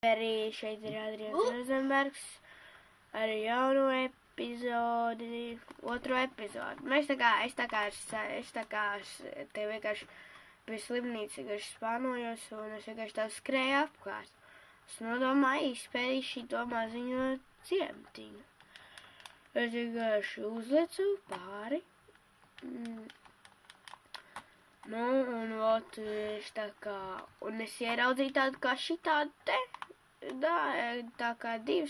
Arī šeit ir Adrians Rozenbergs ar jaunu epizodi, otro epizodi. Es tā kā te vienkārši pie slimnīca vienkārši spānojos un es vienkārši tā skrēju apkārt. Es nodomāju izpēdīt šito maziņo ciemtiņu. Es vienkārši uzlecu pāri. Nu, un ot, tā kā, un es ieraudzīju tādu kā šitādu te, tā kā divi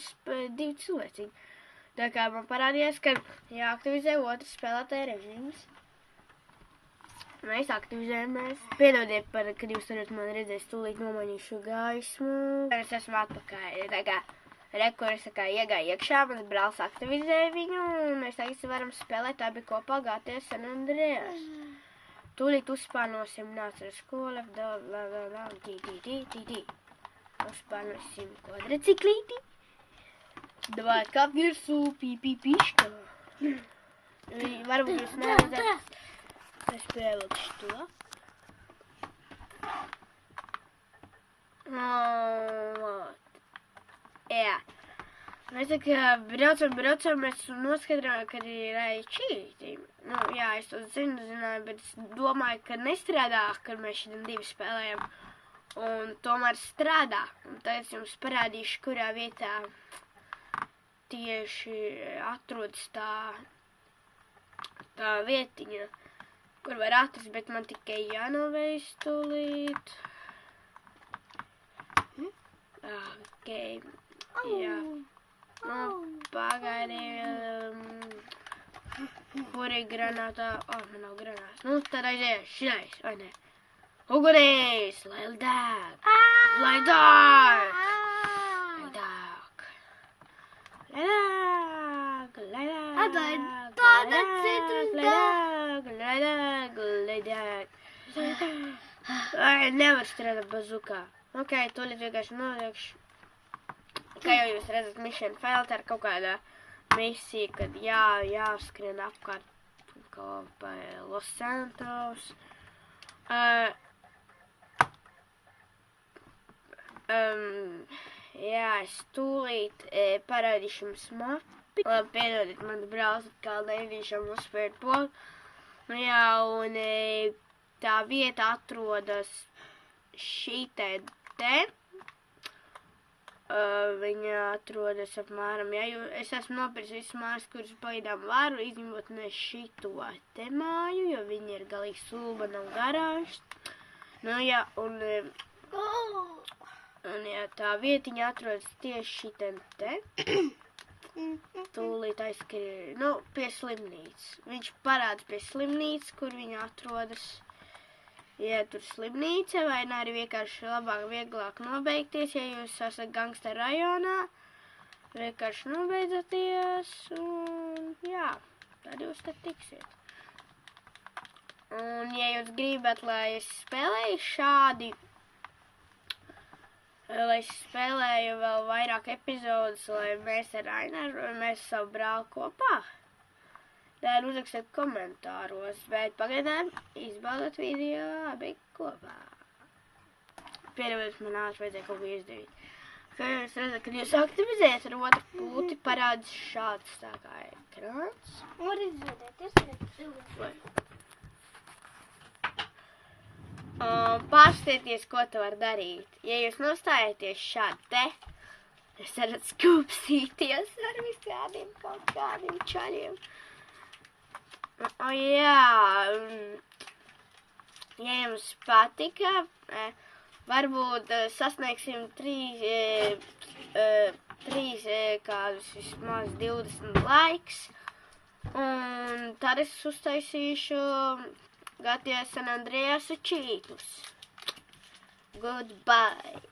cilvēciņi. Tā kā man parādījās, ka jāaktivizē otrs spēlētāja režīms. Mēs aktivizējamies. Piedodiet par, kad jūs varat man redzēt, tūlīt nomainīšu gaismu. Es esmu atpakaļ, tā kā, reku, es tā kā iegāju iekšā, mans brālis aktivizēja viņu, un mēs tagad varam spēlēt abi kopā GTA San Andreas. Tūlīt uzspānosim, nāc ar skolu, uzspānosim kvadriciklīti. Davai kāp virsū, piškā. Varbūt jūs neredzat, es pievilkšu to. Jā. Mēs tā kā braucam, mēs noskaidrojam, ka ir čīti. Nu, jā, es to zināju, bet es domāju, ka nestrādā, kad mēs šitam divi spēlējam. Un tomēr strādā. Un tagad jums parādīšu, kurā vietā tieši atrodas tā vietiņa, kur var atrast, bet man tikai jānovējs tūlīt. Ok, jā. Nu, pagaidiem, kur ir granātā? Man nav granāts. Nu, tad aizies, šitais, vai ne? Ugunīs, lai deg! Lai deg! Lai deg! Lai deg! Lai deg! Lai deg! Nevar strādāt bazukā. Ok, tūlīt vienkārši noliekšu. Kā jau jūs redzat, Mission Failed ir kaut kādā misija, kad jāskrien apkārt kaut pa Los Santos. Jā, es tūlīt parādīšu jums mapi. Labi, piedodiet, man brālis atkal nevišam uzspērt pogu. Nu jā, un tā vieta atrodas šitē te. Viņa atrodas apmēram, ja es esmu nopircis visas mājas, kuras pagaidām varu, izņemot ne šito te māju, jo viņa ir galīgi sulba, nav garāžas. Nu jā, un jā, tā vietiņa atrodas tieši šitien te. Tūlīt aizskrien, nu, pie slimnīcas. Viņš parāda pie slimnīcas, kur viņa atrodas. Ja tur slimnīca, vai arī vienkārši labāk, vieglāk nobeigties, ja jūs esat gangster rajonā, vienkārši nobeidzaties, un jā, tad jūs te tiksiet. Un ja jūs gribat, lai es spēlēju šādi, lai es spēlēju vēl vairāk epizodus, lai mēs ar Ainaru, vai mēs savu brāli kopā, tad uzrakstiet komentāros, bet pagaidām izbaudot video abi kopā. Piedodiet, man vajadzēja kaut ko izdarīt. Kā jūs redzat, kad jūs aktivizējat ar otru pūti, parādās šāds tā kā ekrāns. Var izvēlēties, Pārstieties, ko tu var darīt. Ja jūs nostājieties šādi te, jūs varat skūpstīties ar visādiem kaut kādiem čaļiem. Jā, ja jums patika, varbūt sasniegsim trīs kādus vismaz 20 laiks, un tad es uztaisīšu GTA San Andreas čītus. Goodbye!